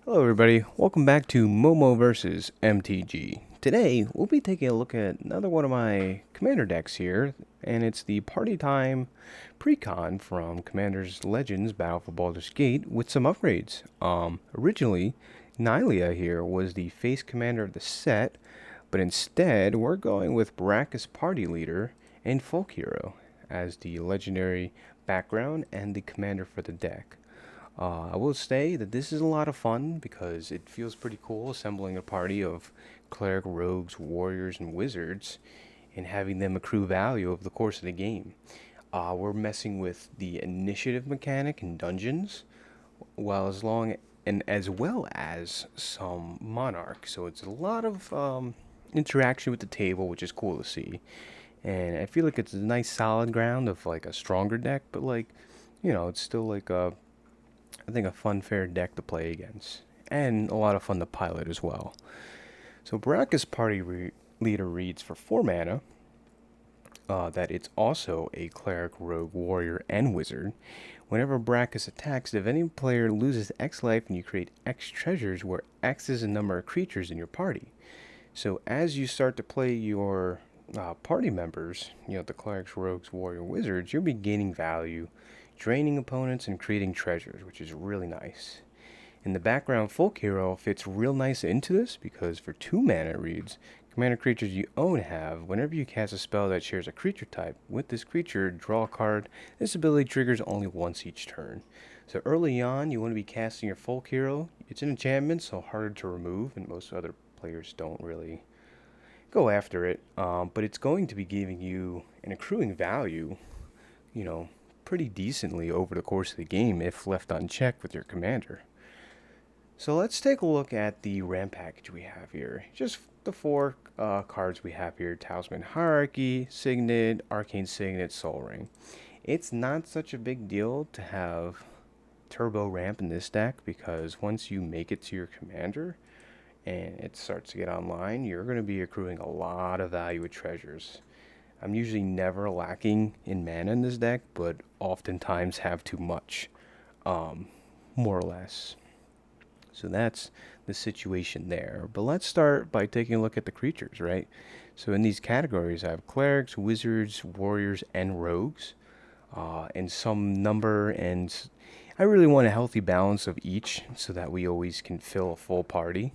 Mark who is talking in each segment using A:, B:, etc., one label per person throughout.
A: Hello everybody, welcome back to Momo vs. MTG. Today, we'll be taking a look at another one of my commander decks here, and it's the Party Time Precon from Commander's Legends Battle for Baldur's Gate with some upgrades. Originally, Nylia here was the face commander of the set, but instead, we're going with Burakos Party Leader and Folk Hero as the legendary background and the commander for the deck. I will say that this is a lot of fun because it feels pretty cool assembling a party of cleric, rogues, warriors, and wizards and having them accrue value over the course of the game. We're messing with the initiative mechanic in dungeons, as well as some monarch. So it's a lot of interaction with the table, which is cool to see. And I feel like it's a nice solid ground of like a stronger deck, but it's still like I think a fun, fair deck to play against, and a lot of fun to pilot as well. So Baraka's leader reads for 4 mana that it's also a cleric, rogue, warrior, and wizard. Whenever Baraka's attacks, if any player loses X life and you create X treasures, where X is the number of creatures in your party. So as you start to play your party members, the clerics, rogues, warrior, wizards, you'll be gaining value, draining opponents, and creating treasures, which is really nice. In the background, Folk Hero fits real nice into this because for 2 mana it reads, commander creatures you own have, whenever you cast a spell that shares a creature type, with this creature, draw a card. This ability triggers only once each turn. So early on, you want to be casting your Folk Hero. It's an enchantment, so harder to remove, and most other players don't really go after it. But it's going to be giving you an accruing value, you know, pretty decently over the course of the game if left unchecked with your commander. So let's take a look at the RAM package we have here. Just the 4 cards we have here: Talisman Hierarchy, Signet, Arcane Signet, Soul Ring. It's not such a big deal to have turbo ramp in this deck because once you make it to your commander and it starts to get online, you're going to be accruing a lot of value with treasures. I'm usually never lacking in mana in this deck, but oftentimes have too much, more or less. So that's the situation there. But let's start by taking a look at the creatures, right? So in these categories, I have clerics, wizards, warriors, and rogues, and some number. And I really want a healthy balance of each so that we always can fill a full party.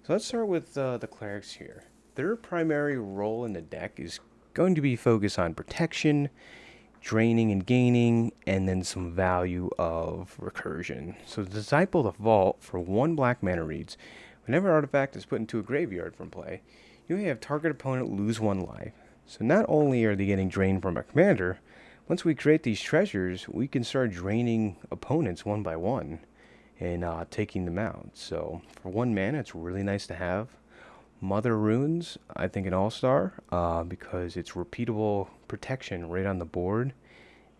A: So let's start with the clerics here. Their primary role in the deck is going to be focused on protection, draining and gaining, and then some value of recursion. So the Disciple of the Vault for 1 black mana reads, whenever an artifact is put into a graveyard from play, you may have target opponent lose 1 life. So not only are they getting drained from a commander, once we create these treasures, we can start draining opponents one by one and taking them out. So for 1 mana, it's really nice to have. Mother Runes, I think an all-star, because it's repeatable protection right on the board.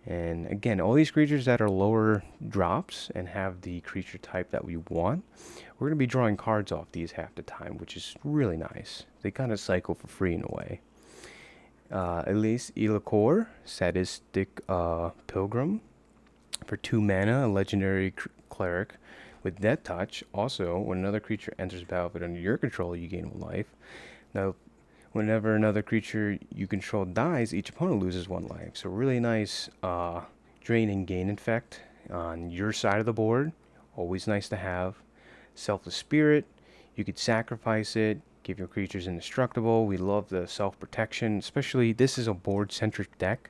A: And again, all these creatures that are lower drops and have the creature type that we want, we're going to be drawing cards off these half the time, which is really nice. They kind of cycle for free in a way. Elise Ilacor, Sadistic Pilgrim, for 2 mana, a legendary cleric with Death Touch. Also, when another creature enters the battlefield under your control, you gain 1 life. Now, whenever another creature you control dies, each opponent loses 1 life. So really nice drain and gain effect on your side of the board. Always nice to have. Selfless Spirit, you could sacrifice it, give your creatures indestructible. We love the self-protection, especially this is a board-centric deck.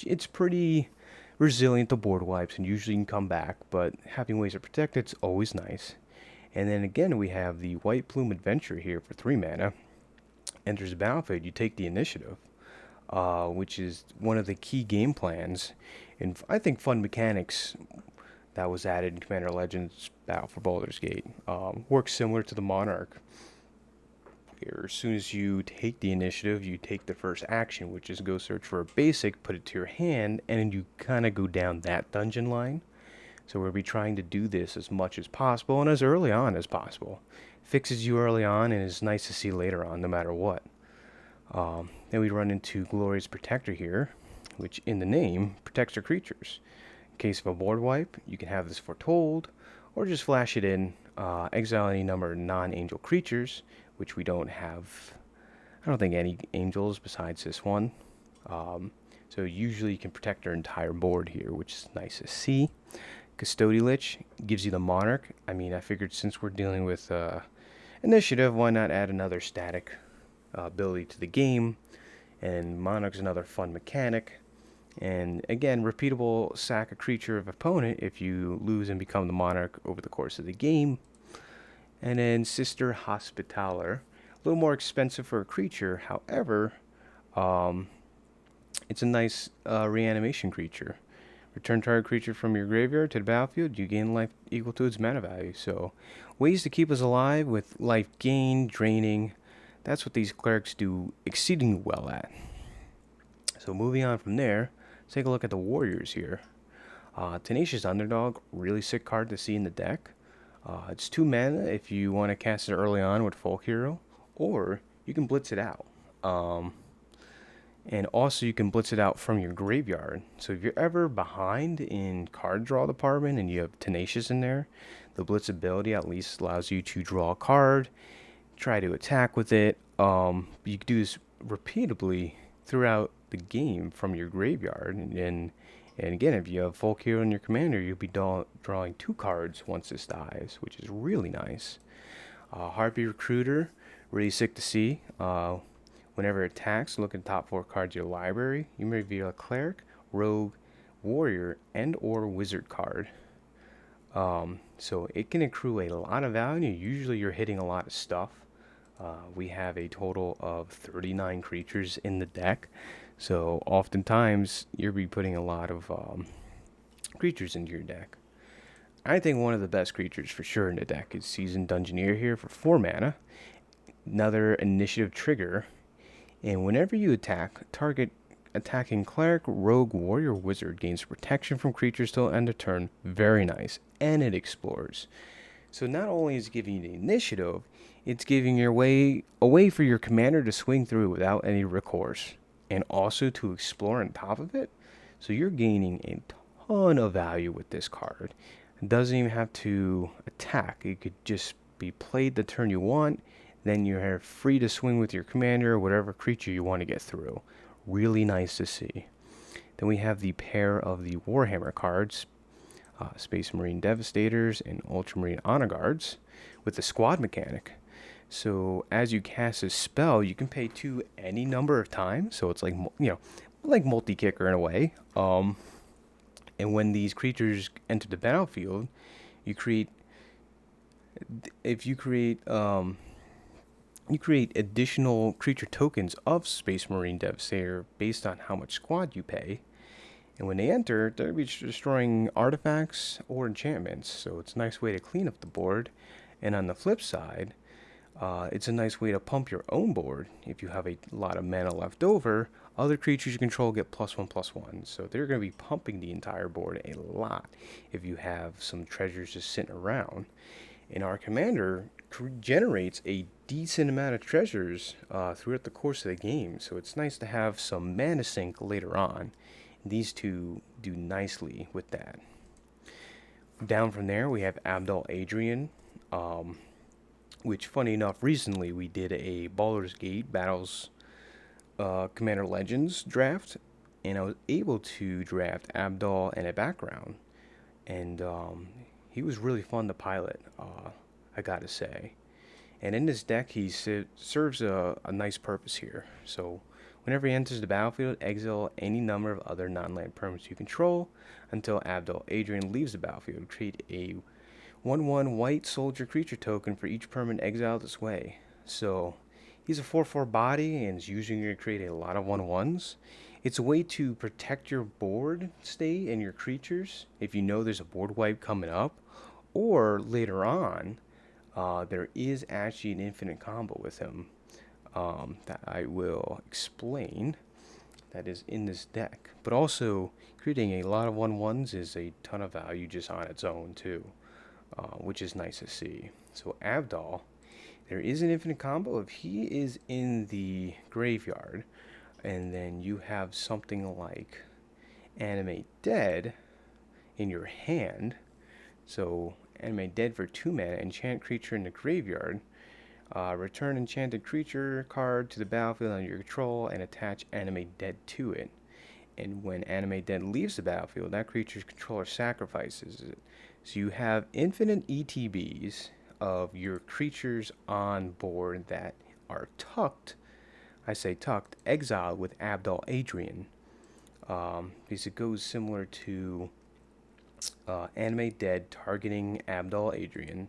A: It's pretty resilient to board wipes and usually can come back, but having ways to protect it's always nice. And then again, we have the White Plume Adventure here for 3 mana. Enters the battlefield, you take the initiative, which is one of the key game plans and I think fun mechanics that was added in Commander Legends Battle for Baldur's Gate. Works similar to the Monarch. Here, as soon as you take the initiative, you take the first action, which is go search for a basic, put it to your hand, and then you kind of go down that dungeon line. So we'll be trying to do this as much as possible and as early on as possible. Fixes you early on and is nice to see later on, no matter what. Then we run into Glorious Protector here, which in the name protects your creatures. In case of a board wipe, you can have this foretold, or just flash it in exile any number of non-angel creatures, which we don't have. I don't think any angels besides this one. So usually you can protect our entire board here, which is nice to see. Custody Lich gives you the Monarch. I mean, I figured since we're dealing with initiative, why not add another static ability to the game? And Monarch's another fun mechanic. And again, repeatable sack a creature of opponent if you lose and become the Monarch over the course of the game. And then Sister Hospitaller. A little more expensive for a creature, however, it's a nice reanimation creature. Return target creature from your graveyard to the battlefield, you gain life equal to its mana value. So, ways to keep us alive with life gain, draining. That's what these clerics do exceedingly well at. So, moving on from there, let's take a look at the warriors here. Tenacious Underdog, really sick card to see in the deck. It's 2 mana if you want to cast it early on with Folk Hero, or you can blitz it out. And also you can blitz it out from your graveyard. So if you're ever behind in card draw department and you have Tenacious in there, the blitz ability at least allows you to draw a card, try to attack with it. You can do this repeatedly throughout the game from your graveyard. And again, if you have Folk Hero in your commander, you'll be drawing 2 cards once this dies, which is really nice. Harpy Recruiter, really sick to see. Whenever it attacks, look at the top 4 cards of your library. You may reveal a cleric, rogue, warrior, and or wizard card. So it can accrue a lot of value. Usually you're hitting a lot of stuff. We have a total of 39 creatures in the deck. So oftentimes you'll be putting a lot of creatures into your deck. I think one of the best creatures for sure in the deck is Seasoned Dungeoneer here for 4 mana. Another initiative trigger. And whenever you attack, target attacking cleric, rogue, warrior, wizard gains protection from creatures till end of turn. Very nice. And it explores. So not only is it giving you the initiative, it's giving your a way for your commander to swing through without any recourse. And also to explore on top of it. So you're gaining a ton of value with this card. It doesn't even have to attack. It could just be played the turn you want. Then you're free to swing with your commander or whatever creature you want to get through. Really nice to see. Then we have the pair of the Warhammer cards, Space Marine Devastators and Ultramarine Honor Guards, with the squad mechanic. So as you cast a spell, you can pay 2 any number of times. So it's like, like multi-kicker in a way. And when these creatures enter the battlefield, you create additional creature tokens of Space Marine Devastator based on how much squad you pay. And when they enter, they'll be destroying artifacts or enchantments. So it's a nice way to clean up the board. And on the flip side, it's a nice way to pump your own board. If you have a lot of mana left over, other creatures you control get +1/+1. So they're going to be pumping the entire board a lot if you have some treasures just sitting around. And our commander generates a decent amount of treasures throughout the course of the game. So it's nice to have some mana sink later on. These two do nicely with that. Down from there, we have Abdul Adrian, which, funny enough, recently we did a Baldur's Gate Battles Commander Legends draft, and I was able to draft Abdul and a background. And he was really fun to pilot, I gotta say. And in this deck, he serves a nice purpose here. So whenever he enters the battlefield, exile any number of other non-land permanents you control until Abdul Adrian leaves the battlefield. Create a 1/1 white soldier creature token for each permanent exiled this way. So he's a 4/4 body and is usually going to create a lot of 1/1s. It's a way to protect your board state and your creatures if you know there's a board wipe coming up, or later on, there is actually an infinite combo with him that I will explain that is in this deck. But also, creating a lot of 1/1s is a ton of value just on its own too, which is nice to see. So Abdul, there is an infinite combo if he is in the graveyard, and then you have something like Animate Dead in your hand. So Animate Dead for 2 mana, enchant creature in the graveyard. Return enchanted creature card to the battlefield under your control and attach Animate Dead to it. And when Animate Dead leaves the battlefield, that creature's controller sacrifices it. So you have infinite ETBs of your creatures on board that are tucked, I say tucked, exiled with Abdul Adrian. Because it goes similar to Animate Dead targeting Abdul Adrian.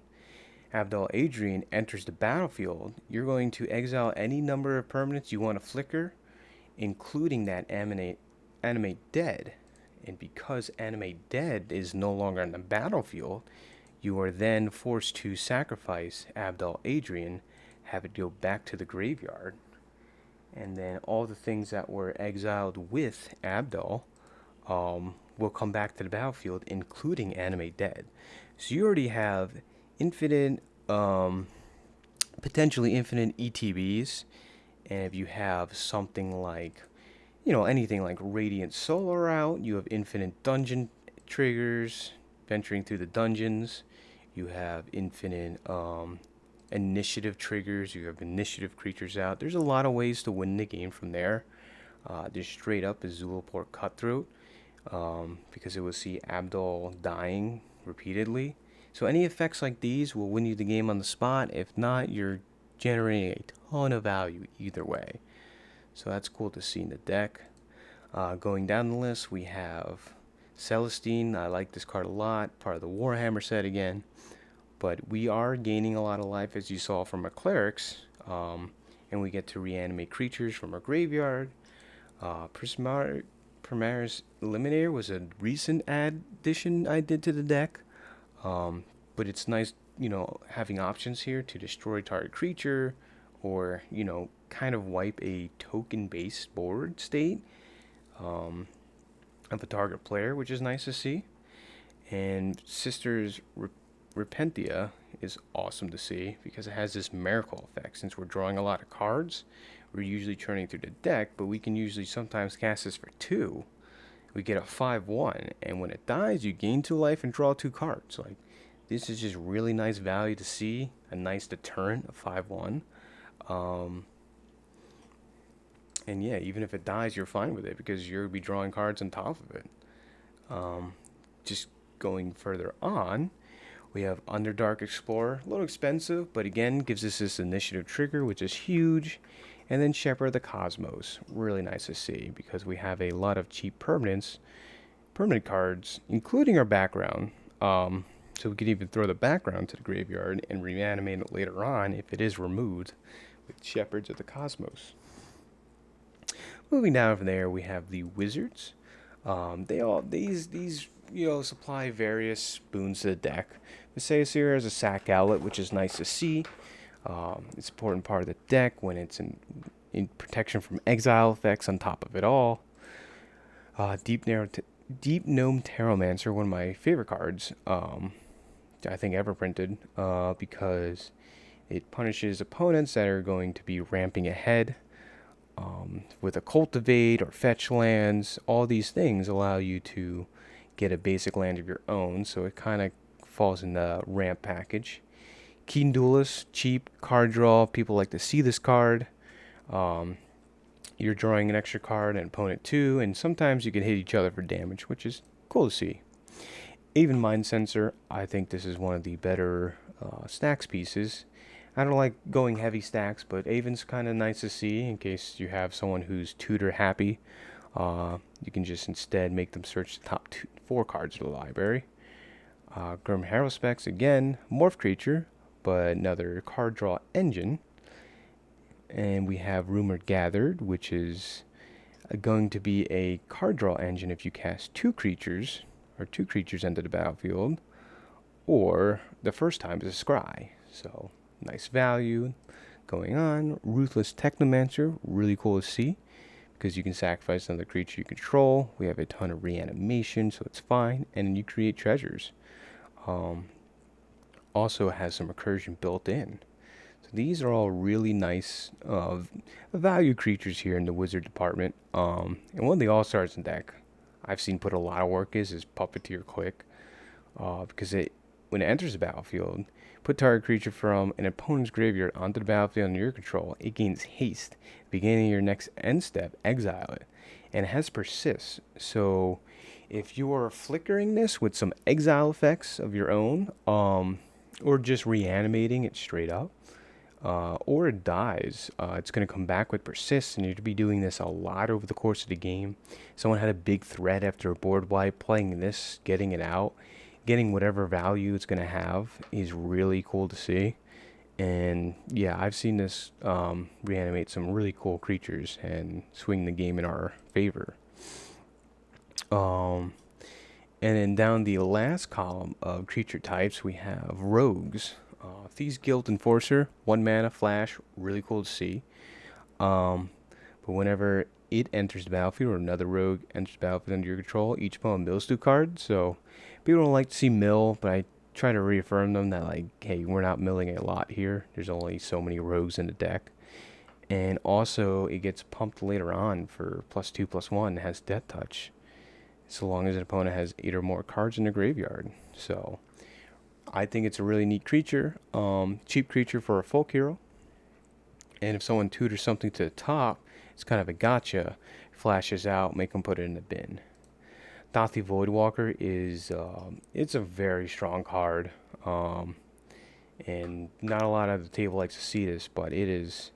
A: Abdul Adrian enters the battlefield. You're going to exile any number of permanents you want to flicker, including that Animate Dead. And because Animate Dead is no longer on the battlefield, you are then forced to sacrifice Abdul Adrian, have it go back to the graveyard. And then all the things that were exiled with Abdul will come back to the battlefield, including Animate Dead. So you already have infinite, potentially infinite ETBs. And if you have something like, anything like Radiant Solar out, you have infinite dungeon triggers, venturing through the dungeons. You have infinite initiative triggers. You have initiative creatures out. There's a lot of ways to win the game from there. Just straight up is Zulaport Cutthroat, because it will see Abdul dying repeatedly. So any effects like these will win you the game on the spot. If not, you're generating a ton of value either way. So that's cool to see in the deck. Going down the list, we have Celestine. I like this card a lot. Part of the Warhammer set again. But we are gaining a lot of life, as you saw from our clerics. And we get to reanimate creatures from our graveyard. Primaris Eliminator was a recent addition I did to the deck. But it's nice, having options here to destroy target creature, or, kind of wipe a token-based board state of a target player, which is nice to see. And Sister's Repentia is awesome to see because it has this miracle effect. Since we're drawing a lot of cards, we're usually churning through the deck, but we can usually sometimes cast this for 2. We get a 5/1, and when it dies, you gain 2 life and draw 2 cards. Like, this is just really nice value to see, a nice deterrent of 5/1. And yeah, even if it dies, you're fine with it because you'll be drawing cards on top of it. Just going further on, we have Underdark Explorer. A little expensive, but again, gives us this initiative trigger, which is huge. And then Shepherd of the Cosmos. Really nice to see because we have a lot of cheap permanent cards, including our background. So we could even throw the background to the graveyard and reanimate it later on if it is removed with Shepherds of the Cosmos. Moving down from there, we have the Wizards. These supply various boons to the deck. Visayas here has a sack outlet, which is nice to see. It's an important part of the deck when it's in protection from exile effects on top of it all. Deep Gnome Taromancer, one of my favorite cards, I think ever printed, because it punishes opponents that are going to be ramping ahead. With a cultivate or fetch lands, all these things allow you to get a basic land of your own, so it kind of falls in the ramp package. Keen Duelist, cheap card draw. People like to see this card. You're drawing an extra card and opponent too, and sometimes you can hit each other for damage, which is cool to see. Aven Mind Sensor, I think this is one of the better stacks pieces. I don't like going heavy stacks, but Aven's kind of nice to see in case you have someone who's tutor happy. You can just instead make them search the top 4 cards of the library. Grim Harrowspecs, again, morph creature, but another card draw engine. And we have Rumored Gathered, which is going to be a card draw engine if you cast 2 creatures, or 2 creatures into the battlefield, or the first time is a scry. So nice value going on. Ruthless Technomancer, really cool to see because you can sacrifice another creature you control. We have a ton of reanimation, so it's fine. And then you create treasures. Also has some recursion built in. So these are all really nice value creatures here in the wizard department. And one of the all-stars in deck I've seen put a lot of work is Puppeteer Click, because it when it enters the battlefield, put target creature from an opponent's graveyard onto the battlefield under your control. It gains haste. Beginning your next end step, exile it. And it has persist. So if you are flickering this with some exile effects of your own, or just reanimating it straight up, or it dies, it's going to come back with persist, and you're to be doing this a lot over the course of the game. Someone had a big threat after a board wipe, playing this, getting it out, getting whatever value it's going to have is really cool to see. And yeah, I've seen this reanimate some really cool creatures and swing the game in our favor. And then down the last column of creature types, we have rogues. Thieves Guild Enforcer, 1 mana, flash, really cool to see. But whenever it enters the battlefield or another rogue enters the battlefield under your control, each opponent mills 2 cards. So people don't like to see mill, but I try to reaffirm them that, like, hey, we're not milling a lot here. There's only so many rogues in the deck. And also, it gets pumped later on for +2/+1. It has Death Touch, so long as an opponent has 8 or more cards in their graveyard. So I think it's a really neat creature. Cheap creature for a folk hero. And if someone tutors something to the top, it's kind of a gotcha. Flashes out, make them put it in the bin. Dothi Voidwalker is, it's a very strong card. And not a lot of the table likes to see this, but it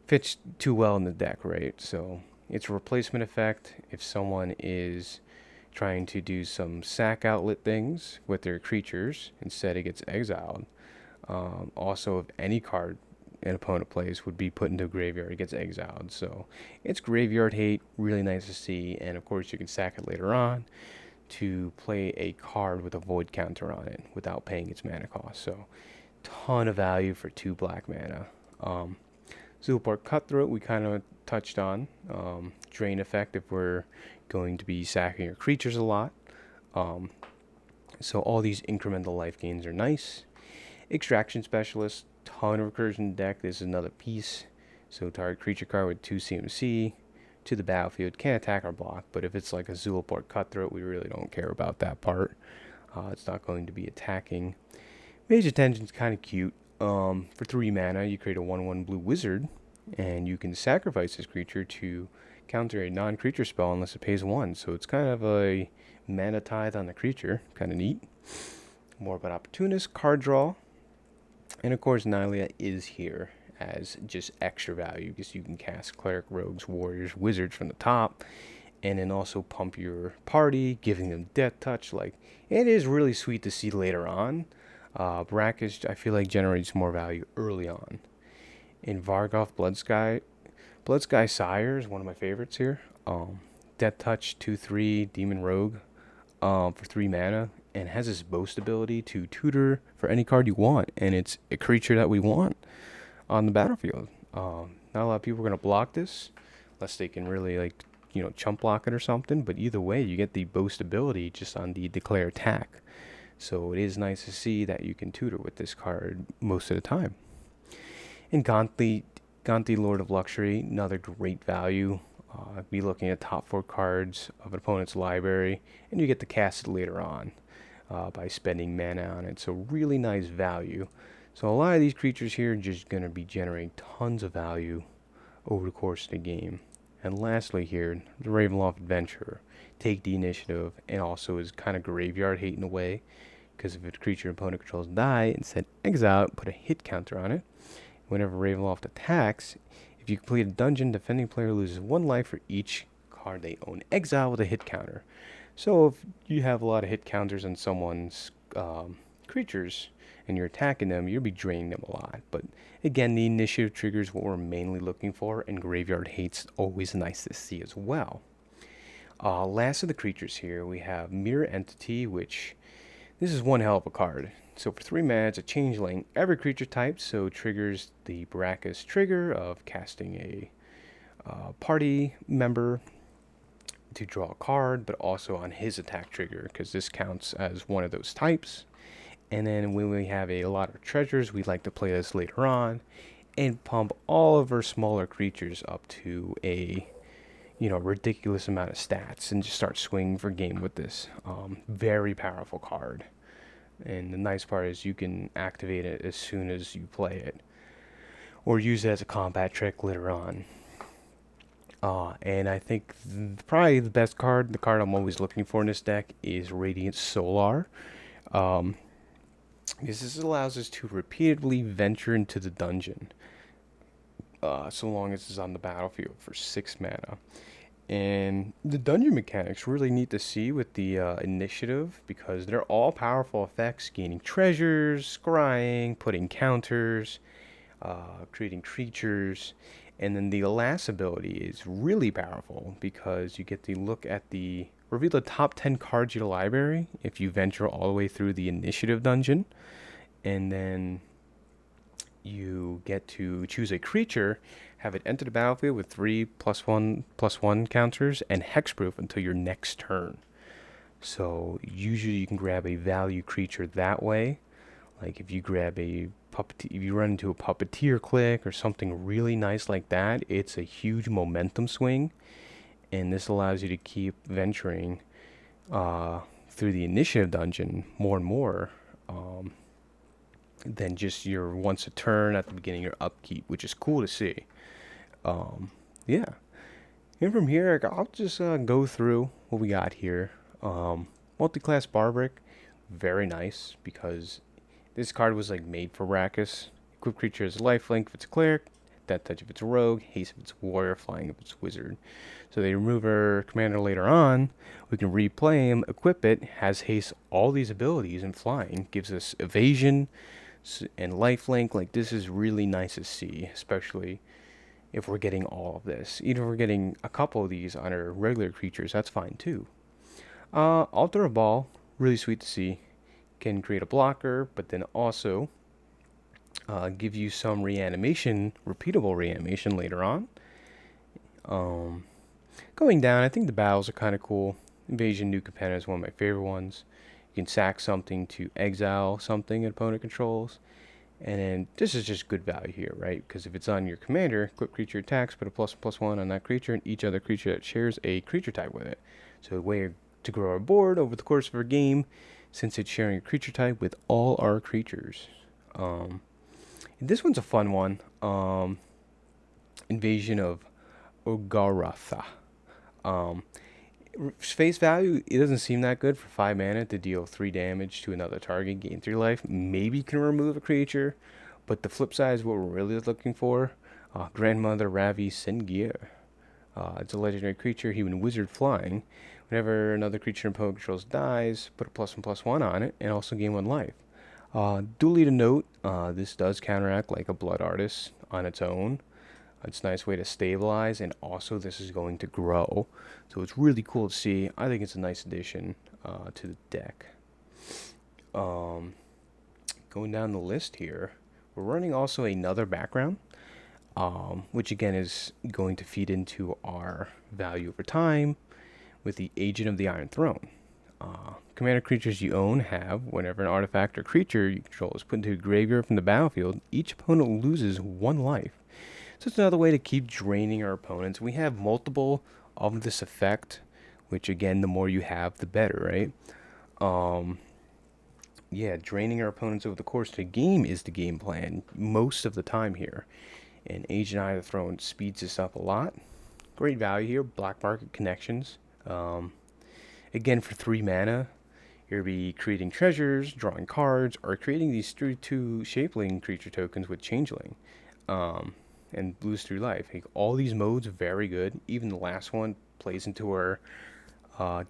A: fits too well in the deck, right? So it's a replacement effect if someone is trying to do some sack outlet things with their creatures. Instead, it gets exiled. Also, if any card an opponent plays would be put into a graveyard, it gets exiled. So it's graveyard hate, really nice to see. And of course, you can sack it later on to play a card with a void counter on it without paying its mana cost. So ton of value for 2 black mana. Zulaport Cutthroat we kind of touched on. Drain effect if we're going to be sacking our creatures a lot. So all these incremental life gains are nice. Extraction Specialist, ton of recursion deck. This is another piece. So target creature card with 2 CMC to the battlefield can attack or block, but if it's like a Zulaport Cutthroat, we really don't care about that part. It's not going to be attacking. Mage Attention's kind of cute. For 3 mana, you create a 1/1 blue wizard, and you can sacrifice this creature to counter a non-creature spell unless it pays 1. So it's kind of a mana tithe on the creature. Kind of neat. More about Opportunist, card draw. And of course, Nylea is here as just extra value because you can cast Cleric Rogues, Warriors, Wizards from the top, and then also pump your party, giving them Death Touch. Like, it is really sweet to see later on. Burakos, I feel like, generates more value early on. In Vargoth Bloodsky Sire is one of my favorites here. Death Touch, 2/3, Demon Rogue, for 3 mana, and has this boast ability to tutor for any card you want, and it's a creature that we want on the battlefield. Not a lot of people are going to block this, unless they can really, like, chump block it or something, but either way, you get the boast ability just on the declare attack. So it is nice to see that you can tutor with this card most of the time. In Ganthi, Lord of Luxury, another great value. Be looking at top 4 cards of an opponent's library, and you get to cast it later on by spending mana on it. So really nice value. So a lot of these creatures here are just going to be generating tons of value over the course of the game. And lastly here, the Ravenloft Adventurer. Take the initiative, and also is kind of graveyard hate in a way, because if a creature opponent controls die, instead exile it, put a hit counter on it. Whenever Ravenloft attacks, if you complete a dungeon, defending player loses 1 life for each card they own. Exile with a hit counter. So if you have a lot of hit counters on someone's creatures and you're attacking them, you'll be draining them a lot. But again, the initiative trigger is what we're mainly looking for, and graveyard hate's always nice to see as well. Last of the creatures here, we have Mirror Entity, which this is one hell of a card. So for 3 mana, it's a changeling. Every creature type, so triggers the Burakos trigger of casting a party member to draw a card, but also on his attack trigger, because this counts as one of those types. And then when we have a lot of treasures, we like to play this later on and pump all of our smaller creatures up to a ridiculous amount of stats and just start swinging for game with this. Very powerful card. And the nice part is you can activate it as soon as you play it, or use it as a combat trick later on. And I think probably the best card, the card I'm always looking for in this deck, is Radiant Solar. Um, because this allows us to repeatedly venture into the dungeon, so long as it's on the battlefield for 6 mana. And the dungeon mechanics really neat to see with the initiative, because they're all powerful effects: gaining treasures, scrying, putting counters, creating creatures. And then the last ability is really powerful because you get to look at the reveal the top 10 cards of your library if you venture all the way through the initiative dungeon. And then you get to choose a creature, have it enter the battlefield with 3+1/+1 counters, and hexproof until your next turn. So usually you can grab a value creature that way. Like if you grab a puppeteer, if you run into a puppeteer click or something really nice like that, it's a huge momentum swing, and this allows you to keep venturing through the initiative dungeon more and more. Than just your once a turn at the beginning of your upkeep, which is cool to see. Yeah. And from here, I'll just go through what we got here. Multi-class Barbaric, very nice, because this card was like made for Burakos. Equip creature is lifelink if it's a cleric, death touch if it's a rogue, haste if it's a warrior, flying if it's a wizard. So they remove our commander later on. We can replay him, equip it, has haste, all these abilities, and flying gives us evasion and lifelink. Like, this is really nice to see, especially if we're getting all of this. Even if we're getting a couple of these on our regular creatures, that's fine too. Altar of Ball, really sweet to see. Can create a blocker, but then also give you some reanimation, repeatable reanimation later on. Going down, I think the battles are kind of cool. Invasion New Capenna is one of my favorite ones. You can sack something to exile something an opponent controls. And then this is just good value here, right? Because if it's on your commander, equip creature attacks, put a +1/+1 on that creature and each other creature that shares a creature type with it. So a way to grow our board over the course of our game, since it's sharing a creature type with all our creatures. This one's a fun one. Invasion of Ogaratha. Face value, it doesn't seem that good for 5 mana to deal 3 damage to another target, gain 3 life. Maybe can remove a creature, but the flip side is what we're really looking for. Grandmother Ravi Sengir. It's a legendary creature, human wizard flying. Whenever another creature in opponent controls dies, put a +1/+1 on it, and also gain 1 life. Duly to note, this does counteract like a Blood Artist on its own. It's a nice way to stabilize, and also this is going to grow. So it's really cool to see. I think it's a nice addition to the deck. Going down the list here, we're running also another background, which again is going to feed into our value over time with the Agent of the Iron Throne. Commander creatures you own have, whenever an artifact or creature you control is put into a graveyard from the battlefield, each opponent loses 1 life. So it's another way to keep draining our opponents. We have multiple of this effect, which again, the more you have, the better, right? Yeah, draining our opponents over the course of the game is the game plan most of the time here. And Agent Eye of the Throne speeds this up a lot. Great value here, black market connections. Again, for 3 mana, you'll be creating treasures, drawing cards, or creating these 2 shapeling creature tokens with Changeling. And lose 3 life. Like, all these modes are very good. Even the last one plays into our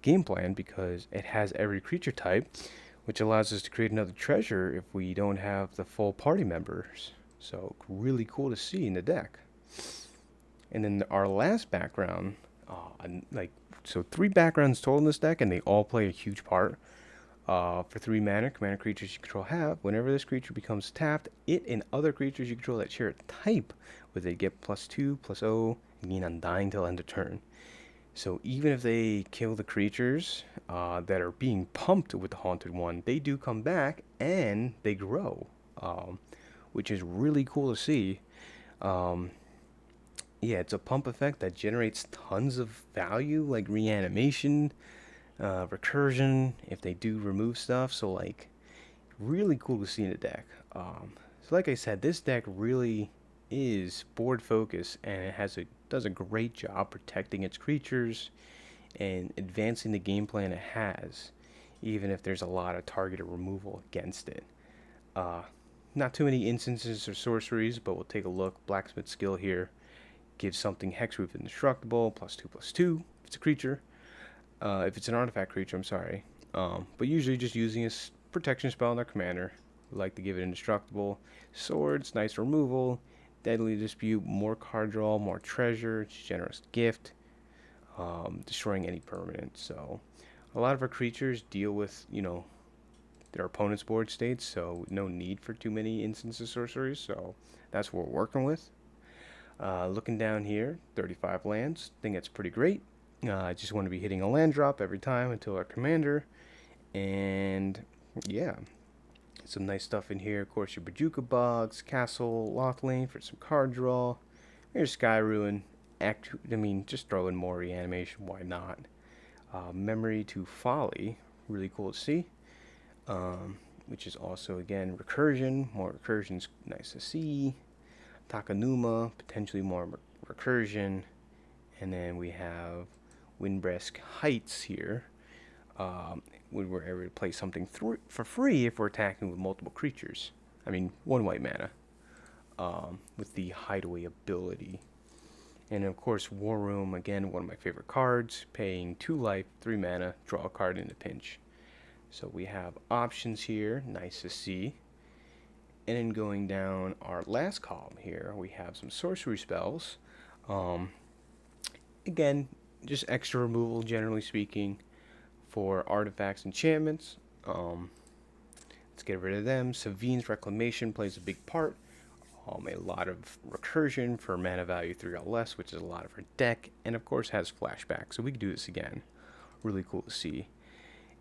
A: game plan because it has every creature type, which allows us to create another treasure if we don't have the full party members. So really cool to see in the deck. And then our last background, so 3 backgrounds total in this deck, and they all play a huge part. For 3 mana, commander creatures you control have, whenever this creature becomes tapped, it and other creatures you control that share a type with it get +2/+0, and gain undying till end of turn. So even if they kill the creatures that are being pumped with the Haunted One, they do come back and they grow, which is really cool to see. Yeah, it's a pump effect that generates tons of value, like reanimation, recursion, if they do remove stuff. So, like, really cool to see in the deck. So like I said, this deck really is board focused, and it does a great job protecting its creatures and advancing the game plan it has, even if there's a lot of targeted removal against it. Uh, Not too many instances or sorceries, but we'll take a look. Blacksmith skill here gives something hexproof indestructible, +2/+2 if it's a creature. If it's an artifact creature, I'm sorry. But usually just using a protection spell on their commander. We like to give it indestructible. Swords, nice removal. Deadly Dispute, more card draw, more treasure. Generous Gift, destroying any permanent. So a lot of our creatures deal with, their opponent's board states, so no need for too many instances of sorceries. So that's what we're working with. Looking down here, 35 lands. I think that's pretty great. I just want to be hitting a land drop every time until our commander. And yeah, some nice stuff in here. Of course, your Bajuka Bogs, Castle, Lothlane for some card draw. Here's Sky Ruin. Just throw in more reanimation. Why not? Memory to Folly. Really cool to see. Which is also, again, recursion. More recursion's nice to see. Takanuma, potentially more recursion. And then we have Windbreast Heights here. When we're able to play something for free if we're attacking with multiple creatures. One white mana. With the Hideaway ability. And of course, War Room, again, one of my favorite cards. Paying 2 life, 3 mana, draw a card in a pinch. So we have options here, nice to see. And then going down our last column here, we have some sorcery spells. Again, just extra removal, generally speaking, for artifacts, enchantments. Let's get rid of them. Savine's Reclamation plays a big part. A lot of recursion for mana value 3 or less, which is a lot of our deck, and of course has flashback, so we can do this again. Really cool to see.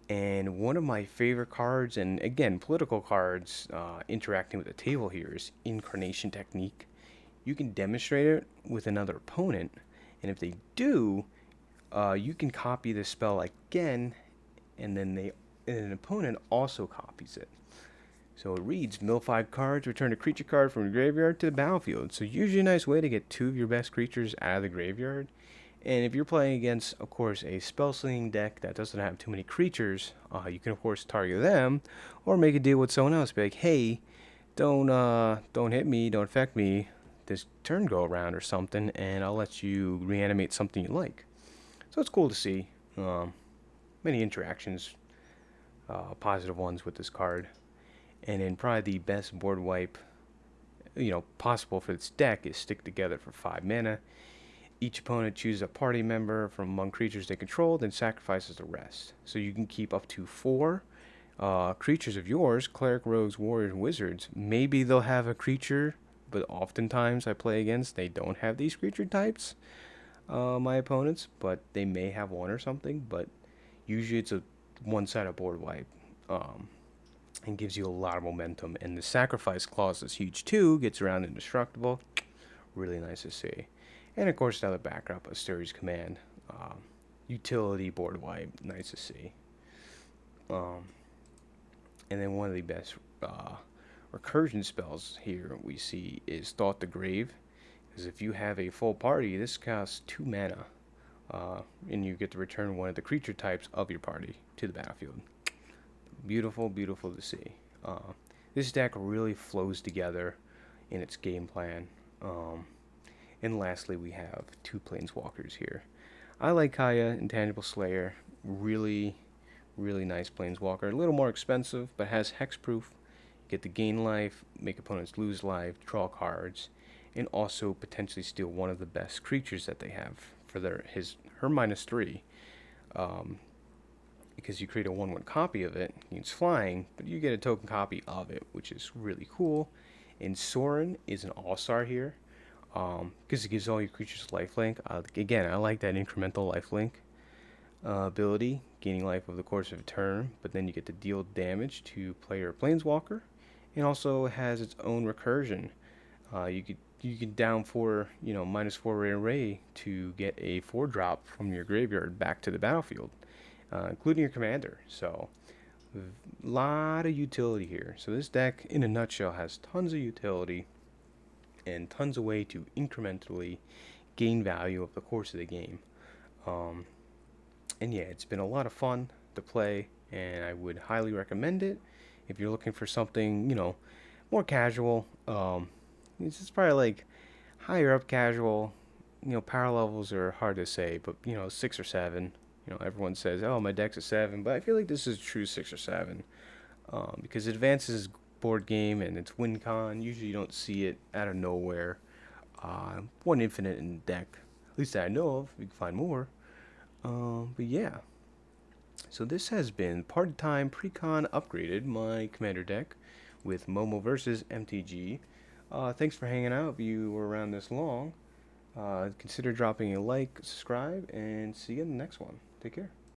A: And one of my favorite cards, and again, political cards interacting with the table here, is Incarnation Technique. You can demonstrate it with another opponent, and if they do, you can copy the spell again, and then an opponent also copies it. So it reads, mill 5 cards, return a creature card from the graveyard to the battlefield. So usually a nice way to get 2 of your best creatures out of the graveyard. And if you're playing against, of course, a spell slinging deck that doesn't have too many creatures, you can of course target them, or make a deal with someone else. Be like, hey, don't hit me, don't affect me this turn go around or something, and I'll let you reanimate something you like. So it's cool to see. Many interactions, positive ones with this card. And then probably the best board wipe, possible for this deck is Stick Together for 5 mana. Each opponent chooses a party member from among creatures they control, then sacrifices the rest. So you can keep up to 4 creatures of yours, Cleric Rogues, Warriors, Wizards. Maybe they'll have a creature, but oftentimes I play against, they don't have these creature types, my opponents, but they may have one or something, but usually it's a one-sided board wipe. And gives you a lot of momentum. And the sacrifice clause is huge too, gets around indestructible. Really nice to see. And of course, another backdrop, Asteri's Command. Utility board wipe, nice to see. And then one of the best recursion spells here we see is Thought the Grave. Because if you have a full party, this costs 2 mana. And you get to return one of the creature types of your party to the battlefield. Beautiful, beautiful to see. This deck really flows together in its game plan. And lastly, we have 2 Planeswalkers here. I like Kaya, Intangible Slayer. Really, really nice Planeswalker. A little more expensive, but has hexproof. Get to gain life, make opponents lose life, draw cards, and also potentially steal one of the best creatures that they have for her -3. Because you create a 1/1 copy of it, it's flying, but you get a token copy of it, which is really cool. And Sorin is an all-star here, because it gives all your creatures lifelink. Again, I like that incremental lifelink ability, gaining life over the course of a turn, but then you get to deal damage to player or planeswalker, and also has its own recursion. You could down 4, -4 array to get a 4-drop from your graveyard back to the battlefield. Including your commander. So Lot of utility here. So this deck, in a nutshell, has tons of utility and tons of way to incrementally gain value over the course of the game. Um, and yeah, it's been a lot of fun to play, and I would highly recommend it if you're looking for something, more casual. It's just probably like higher up casual. Power levels are hard to say, but 6 or 7. Everyone says, "Oh, my deck's a 7," but I feel like this is a true 6 or 7 because it advances board game and it's win con. Usually, you don't see it out of nowhere. One infinite in the deck, at least that I know of. We can find more. But yeah, so this has been part-time pre-con upgraded, my commander deck with Momo versus MTG. Thanks for hanging out. If you were around this long, consider dropping a like, subscribe, and see you in the next one. Take care.